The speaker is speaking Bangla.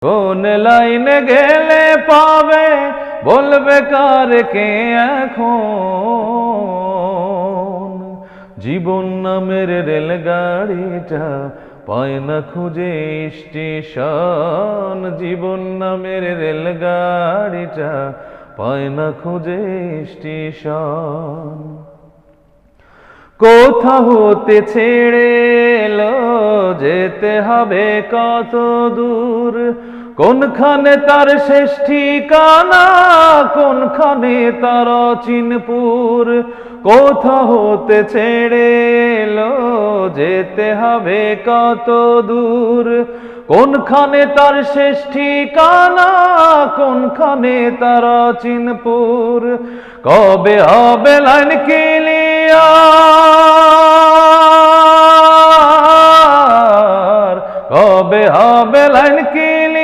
কোন লাইনে গেলে পাবে বলবে কার কে এখন। জীবন নামের রেলগাড়িটা পায় না খুঁজে স্টেশন। জীবন নামের রেলগাড়িটা পায় না খুঁজে স্টেশন। কোথা হতে ছেড়ে এলো যেতে হবে কত দূর। কোনখানে তার শেষ ঠিকানা, কোনখানে তার অচিনপুর। কোথা হতে ছেড়ে এলো যেতে হবে কত দূর। কোনখানে তার শেষ ঠিকানা, কোনখানে তার অচিনপুর। কবে হবে লাইন ক্লিয়ার, কবে হবে লাইন ক্লিয়ার।